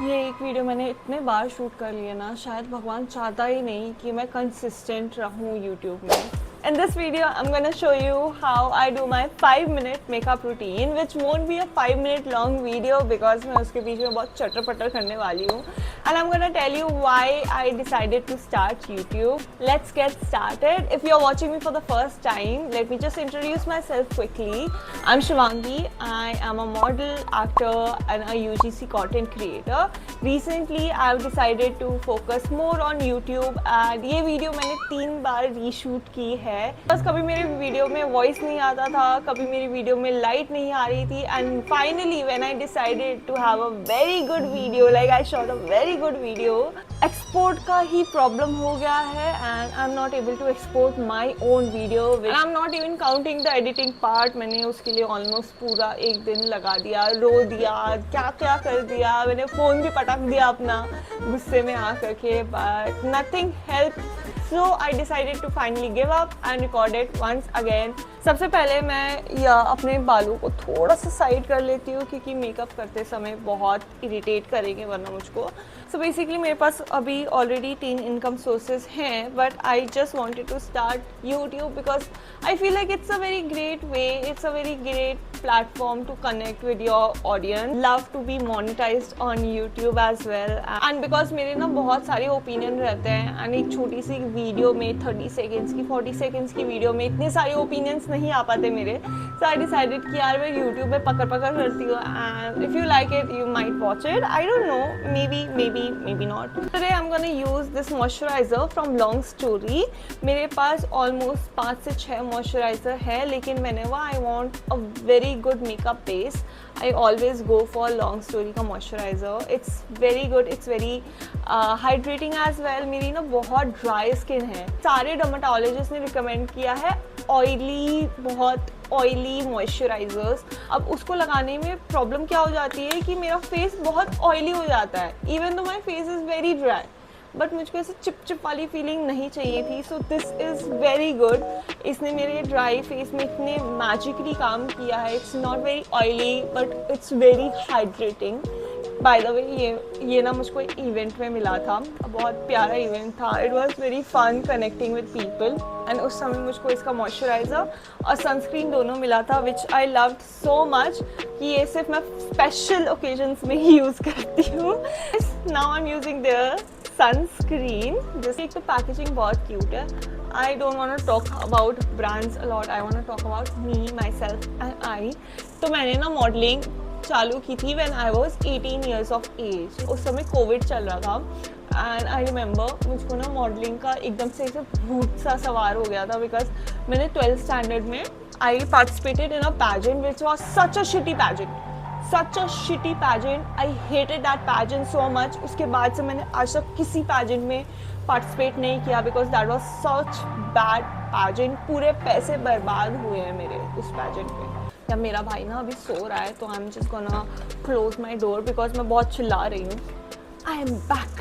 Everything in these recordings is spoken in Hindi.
ये एक वीडियो मैंने इतने बार शूट कर लिया ना, शायद भगवान चाहता ही नहीं कि मैं कंसिस्टेंट रहूँ यूट्यूब में. In this video, I'm gonna show you how I do my 5-minute makeup routine, which won't be a 5-minute long video because मैं उसके बीच में बहुत चटर पटर करने वाली हूँ. And I'm gonna tell you why I decided to start YouTube. Let's get started. If you're watching me for the first time, let me just introduce myself quickly. I'm Shivangi. I am a model, actor, and a UGC content creator. Recently, I've decided to focus more on YouTube, and ये वीडियो मैंने 3 बार रीशूट की है. बस कभी मेरे वीडियो में वॉइस नहीं आता था, कभी मेरी वीडियो में लाइट नहीं आ रही थी, and finally when I decided to have a very good video, like I shot a very good video, export का ही प्रॉब्लम हो गया है and I am not able to export my own video. I am not even counting the editing part. मैंने उसके लिए ऑलमोस्ट पूरा एक दिन लगा दिया, रो दिया, क्या क्या कर दिया, मैंने फ़ोन भी पटक दिया अपना गुस्से में आकर के, but nothing help. So I decided to finally give up and record it once again. सबसे पहले मैं या अपने बालों को थोड़ा सा साइड कर लेती हूँ क्योंकि मेकअप करते समय बहुत इरिटेट करेंगे वरना मुझको. सो बेसिकली मेरे पास अभी ऑलरेडी 3 इनकम सोर्सेज हैं, but I just wanted to start YouTube because I feel like it's a very great way, it's a very great platform to connect with your audience. Love to be monetized on YouTube as well. And because मेरे ना बहुत सारे ओपिनियन रहते हैं एंड एक छोटी सी वीडियो में 30 सेकेंड्स की 40 सेकेंड्स की वीडियो में इतने सारे ओपिनियंस नहीं आ पाते मेरे. सो आई डिसाइडेड कि यार मैं यूट्यूब में पकड़ पकड़ करती हूँ and if you like it you might watch it. I don't know, may be not. Today I am gonna use this moisturiser from long story. मेरे पास ऑलमोस्ट 5 से 6 मॉइस्चराइजर है, लेकिन मैंने वो I want a very good makeup base. I always go for Long Story का moisturizer. It's very good. It's very hydrating as well. मेरी ना बहुत dry skin है. सारे dermatologist ने recommend किया है बहुत ऑयली मॉइस्चराइजर्स. अब उसको लगाने में प्रॉब्लम क्या हो जाती है कि मेरा फेस बहुत ऑयली हो जाता है, even though my face is very dry, but मुझको ऐसे चिप चिप वाली फीलिंग नहीं चाहिए थी. So this is very good. इसने मेरे ड्राई फेस में इतने मैजिकली काम किया है. It's not very oily but it's very hydrating. By the way ये ना मुझको एक इवेंट में मिला था, बहुत प्यारा इवेंट था. It was very fun connecting with people and उस समय मुझको इसका मॉइस्चराइज़र और सनस्क्रीन दोनों मिला था, विच आई लव्ड सो मच कि ये सिर्फ मैं स्पेशल ओकेजन्स में ही यूज़ करती हूँ. Now I am using their sunscreen. जैसे एक तो पैकेजिंग बहुत क्यूट है. I don't want to talk about brands a lot. I want to talk about me, myself and I. तो मैंने ना मॉडलिंग चालू की थी when I was 18 years of age. उस समय कोविड चल रहा था एंड आई रिमेंबर मुझको ना मॉडलिंग का एकदम से भूत सा सवार हो गया था बिकॉज मैंने 12th स्टैंडर्ड में I participated in a pageant which was such a shitty pageant. Such a shitty pageant. I hated that pageant so much. उसके बाद से मैंने आज तक किसी pageant में participate नहीं किया because that was such bad pageant. पूरे पैसे बर्बाद हुए हैं मेरे उस pageant पे. या मेरा भाई ना अभी सो रहा है तो I'm just gonna close my door because मैं बहुत चिल्ला रही हूँ. I am back.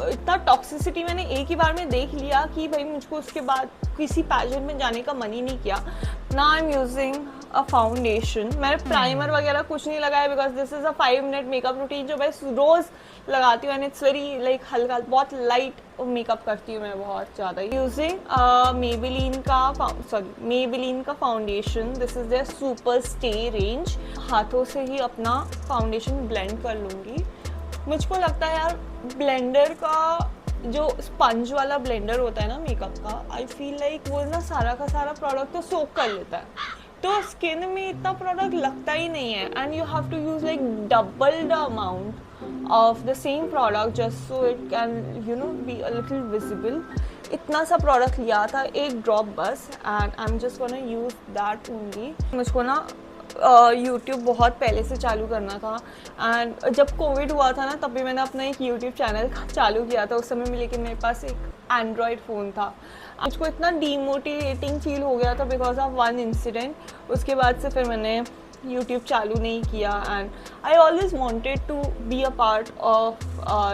इतना टॉक्सिसिटी मैंने एक ही बार में देख लिया कि भाई मुझको उसके बाद किसी पैजेंट में जाने का मन ही नहीं किया. Now I am using a foundation. मैंने प्राइमर वगैरह कुछ नहीं लगाया because this is a 5-minute makeup routine जो मैं रोज़ लगाती हूँ एंड इट्स वेरी लाइक हल्का, बहुत लाइट मेकअप करती हूँ मैं बहुत ज़्यादा. यूजिंग मेबेलिन का foundation. This is the super stay range. हाथों से ही अपना फाउंडेशन ब्लेंड कर लूँगी. मुझको लगता है यार ब्लेंडर का जो स्पंज वाला ब्लेंडर होता है ना मेकअप का, आई फील लाइक वो ना सारा का सारा प्रोडक्ट तो सोक कर लेता है, तो स्किन में इतना प्रोडक्ट लगता ही नहीं है and you have to use like double the amount of the same product just so it can be a little visible. इतना सा प्रोडक्ट लिया था, एक ड्रॉप बस, and I am just gonna use that only. मुझको ना यूट्यूब बहुत पहले से चालू करना था एंड जब कोविड हुआ था ना तब भी मैंने अपना एक यूट्यूब चैनल चालू किया था उस समय में, लेकिन मेरे पास एक एंड्रॉयड फ़ोन था. मुझको इतना डीमोटिवेटिंग फील हो गया था बिकॉज ऑफ वन इंसिडेंट. उसके बाद से फिर मैंने यूट्यूब चालू नहीं किया and I always wanted to be a part of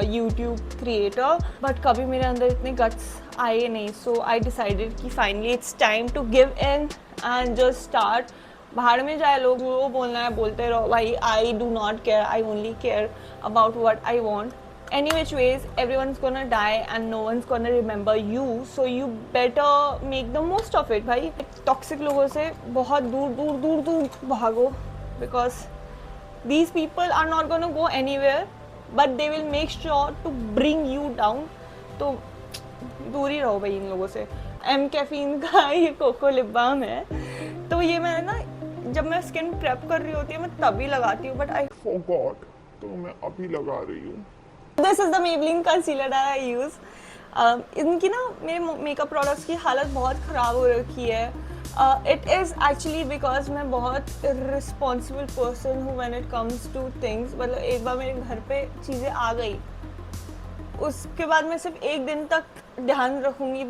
YouTube creator, but कभी मेरे अंदर इतने गट्स आए नहीं. सो आई डिसाइडेड कि finally it's time to give in and just start. बाहर में जाए लोग, वो बोलना है बोलते रहो भाई, I do not care, I only care about what I want. Any which ways, everyone's gonna die and no one's gonna remember you, so you better make the most of it भाई. टॉक्सिक लोगों से बहुत दूर दूर दूर दूर भागो, because these people are not gonna go anywhere, but they will make sure to bring you down. तो दूर ही रहो भाई इन लोगों से. एम कैफीन का ये कोको लिप बाम है, तो ये मैं ना जब मैं स्किन प्रेप कर रही होती है मैं तभी लगाती हूँ, बट आई फॉरगॉट, तो मैं अभी लगा रही हूँ. This is the Maybelline concealer that I use. इनकी ना मेरे मेकअप प्रोडक्ट्स की हालत बहुत ख़राब हो रखी है. इट इज़ एक्चुअली बिकॉज मैं बहुत रिस्पॉन्सिबल पर्सन हूँ when it comes two things. मतलब एक बार मेरे घर पे चीज़ें आ गई, उसके बाद मैं सिर्फ एक दिन तक ध्यान रखूँगी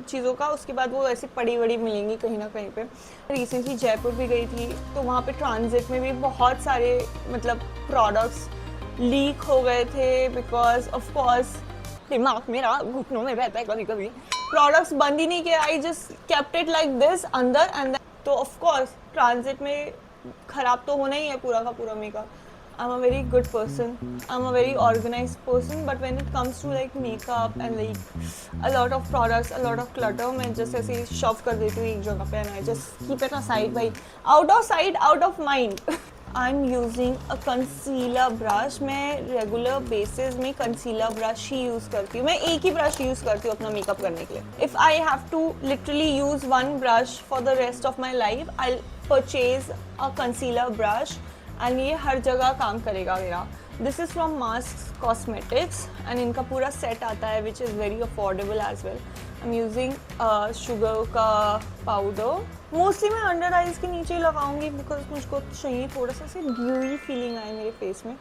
चीज़ों का, उसके बाद वो ऐसी पड़ी वड़ी मिलेंगी कहीं ना कहीं पे. रिसेंटली जयपुर भी गई थी, तो वहाँ पे ट्रांजिट में भी बहुत सारे मतलब प्रोडक्ट्स लीक हो गए थे, बिकॉज ऑफ कोर्स दिमाग मेरा घुटनों में रहता है कभी कभी. प्रोडक्ट्स बंद ही नहीं किया, I just kept it like this अंदर एंड तो ऑफ कोर्स ट्रांजिट में ख़राब तो होना ही है पूरा का पूरा makeup. I'm a very good person, I'm a very organized person, but when it comes to like makeup and like a lot of products, a lot of clutter, मैं just ऐसे shove कर देती हूँ एक जगह पे and I just keep it aside भाई, out of sight, out of mind. I'm using a concealer brush. मैं regular basis में concealer brush ही use करती हूँ. मैं एक ही brush use करती हूँ अपना मेकअप करने के लिए. If I have to literally use one brush for the rest of my life, I'll purchase a concealer brush. And ये हर जगह काम करेगा मेरा. This is from Mask cosmetics and इनका पूरा सेट आता है which is very affordable as well. I am using Sugar का पाउडर. मोस्टली मैं अंडर आइज के नीचे ही लगाऊंगी बिकॉज मुझको चाहिए थोड़ा सा से ग्लूई फीलिंग आए मेरे फेस में.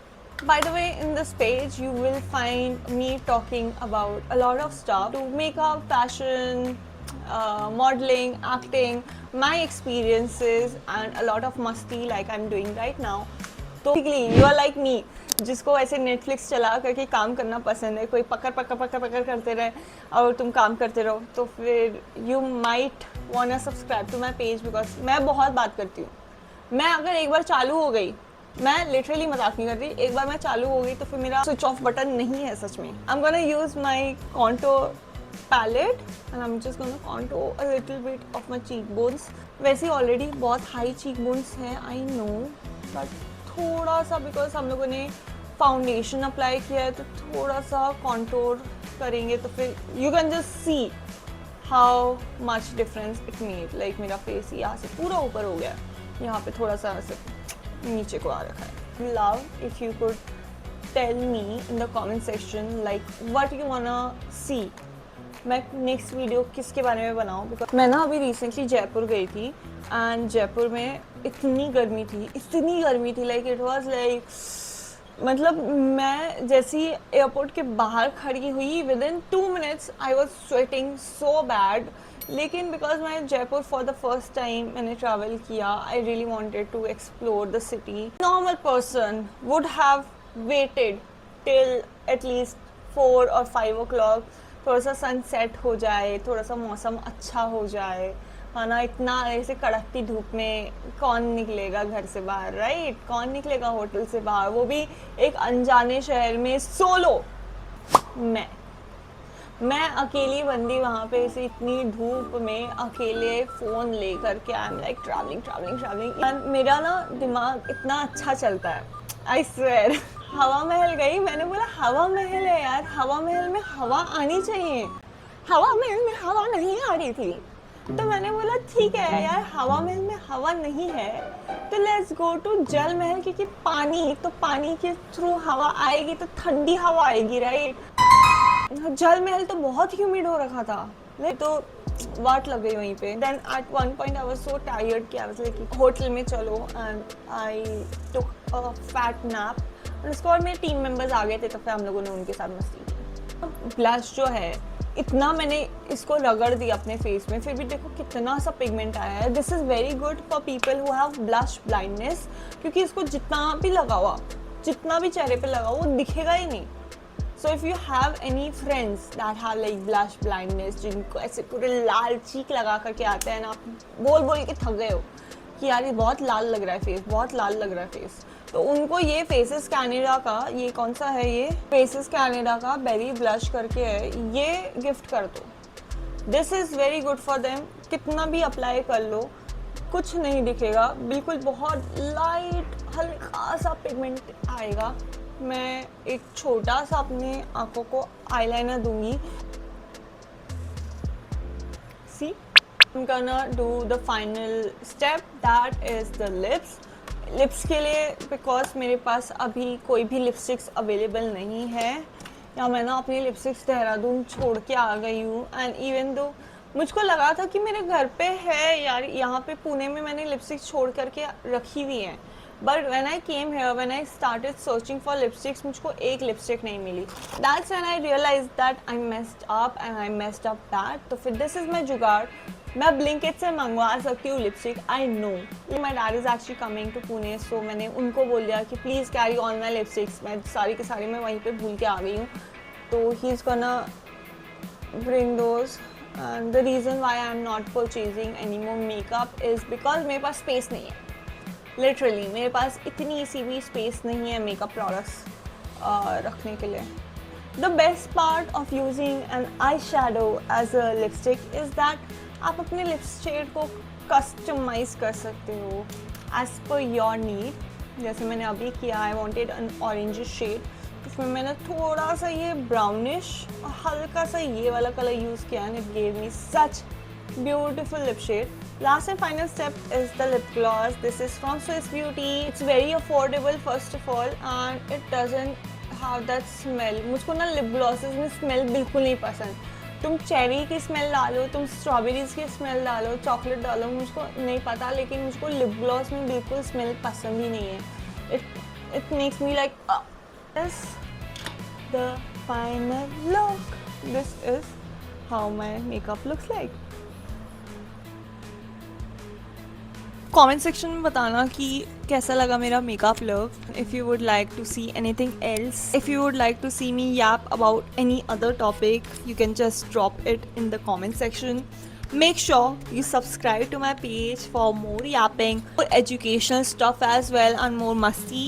By the way, in this page you will find me talking about a lot of stuff to makeup, fashion, modeling, acting, my experiences and a lot of masti like I'm doing right now. तो basically you are like me, जिसको ऐसे Netflix चला करके काम करना पसंद है. कोई पकड़ पकड़ पकड़ पकड़ करते रहे और तुम काम करते रहो, तो फिर you might wanna subscribe to my page because मैं बहुत बात करती हूँ. मैं अगर एक बार चालू हो गई, मैं लिटरली मजाक नहीं कर रही, एक बार मैं चालू हो गई तो फिर मेरा स्विच ऑफ बटन नहीं है सच में. I'm gonna use my contour palette and I'm just gonna contour a little bit of my cheekbones. वैसे ऑलरेडी बहुत हाई cheekbones हैं, I know, but थोड़ा सा बिकॉज हम लोगों ने फाउंडेशन अप्लाई किया है तो थोड़ा सा contour करेंगे तो फिर you can just see how much difference it made. Like मेरा फेस यहाँ से पूरा ऊपर हो गया, यहाँ पे थोड़ा सा ऐसे नीचे को आ रखा है. Love if you could tell me in the comment section like what you wanna see. मैं नेक्स्ट वीडियो किसके बारे में बनाऊँ, बिकॉज मैं ना अभी रिसेंटली जयपुर गई थी एंड जयपुर में इतनी गर्मी थी लाइक इट वाज लाइक, मतलब मैं जैसी एयरपोर्ट के बाहर खड़ी हुई within 2 minutes I was sweating so bad. लेकिन बिकॉज मैं Jaipur for the first time मैंने ट्रैवल किया, I really wanted to explore the city. Normal person would have waited till at least 4 or 5 o'clock, थोड़ा सा सनसेट हो जाए, थोड़ा सा मौसम अच्छा हो जाए, है ना. इतना ऐसे कड़कती धूप में कौन निकलेगा घर से बाहर, राइट? कौन निकलेगा होटल से बाहर, वो भी एक अनजाने शहर में सोलो. मैं अकेली बंदी वहाँ पे ऐसे इतनी धूप में अकेले फ़ोन लेकर के आई एम लाइक ट्रैवलिंग. मेरा ना दिमाग इतना अच्छा चलता है, आई स्वेयर. हवा महल गई, मैंने बोला हवा महल है यार, हवा महल में हवा आनी चाहिए. हवा महल में हवा नहीं आ रही थी, तो मैंने बोला ठीक है यार, हवा महल में हवा नहीं है तो लेट्स गो टू जल महल, क्योंकि पानी के थ्रू हवा आएगी तो ठंडी हवा आएगी, राइट? जल महल तो बहुत ह्यूमिड हो रखा था, तो वाट लग गई वहीं पे. Then at one point I was so tired कि आई वाज लाइक होटल में चलो, and I took a fat nap. और उसके बाद मेरे टीम मेंबर्स आ गए थे तो फिर हम लोगों ने उनके साथ मस्ती की. ब्लश जो है इतना मैंने इसको रगड़ दिया अपने फेस में, फिर भी देखो कितना सा पिगमेंट आया है. This is very good for people who have blush blindness, क्योंकि इसको जितना भी लगाओ, जितना भी चेहरे पे लगाओ, वो दिखेगा ही नहीं. So if you have any friends that have like blush blindness, जिनको ऐसे पूरे लाल चीक लगा करके आते हैं ना, आप बोल के थक गए हो कि यार ये बहुत लाल लग रहा है फेस, बहुत लाल लग रहा है फेस। तो उनको ये फेसेस कैनेडा का, ये कौन सा है, ये फेसेस कैनेडा का बेरी ब्लश करके है, ये गिफ्ट कर दो। This is very good for them. कितना भी अप्लाई कर लो कुछ नहीं दिखेगा, बिल्कुल बहुत लाइट हल्का सा पिगमेंट आएगा। मैं एक छोटा सा अपने आंखों को आईलाइनर दूंगी। सी, I'm gonna do the final step, that is the lips. Lips के लिए बिकॉज मेरे पास अभी कोई भी लिपस्टिक्स अवेलेबल नहीं है, या मैं ना अपनी लिपस्टिक्स देहरादून छोड़ के आ गई हूँ। एंड इवन दो मुझको लगा था कि मेरे घर पे है यार, यहाँ पे पुणे में मैंने लिपस्टिक्स छोड़ करके रखी हुई हैं, but when I came here, when I started searching for lipsticks, मुझको एक लिपस्टिक नहीं मिली। That's when I realise that I messed up and I messed up that. तो फिर दिस इज माई जुगाड़, मैं ब्लिंकिट से मंगवा सकती हूँ lipstick. I know my dad is actually coming to Pune, so मैंने उनको बोल दिया कि please carry on my lipsticks. मैं सारी के सारी मैं वहीं पे भूल के आ गई हूँ, तो he is gonna bring those. And the reason why I am not purchasing any more makeup is because मेरे पास स्पेस नहीं है। लिटरली मेरे पास इतनी सी भी स्पेस नहीं है मेकअप प्रोडक्ट्स रखने के लिए। The best part of using an eyeshadow as a lipstick is that आप अपने लिप शेड को कस्टमाइज़ कर सकते हो एज पर योर नीड। जैसे मैंने अभी किया, I wanted an orange shade, तो फिर मैंने थोड़ा सा ये ब्राउनिश और हल्का सा ये वाला कलर यूज़ किया and it gave me such beautiful lip shade. Last and final step is the lip gloss. This is from Swiss Beauty. It's very affordable first of all and it doesn't have that smell. मुझको ना लिप ग्लॉसेस में स्मेल बिल्कुल नहीं पसंद। तुम चेरी की स्मेल डालो, तुम स्ट्रॉबेरीज की स्मेल डालो, चॉकलेट डालो, मुझको नहीं पता, लेकिन मुझको लिप ग्लॉस में बिल्कुल स्मेल पसंद ही नहीं है। It makes me like this the final look. This is how my makeup looks like. Comment section में बताना कि कैसा लगा मेरा makeup look. If you would like to see anything else, if you would like to see me yap about any other topic, you can just drop it in the comment section. Make sure you subscribe to my page for more yapping, more educational stuff as well, and more musty.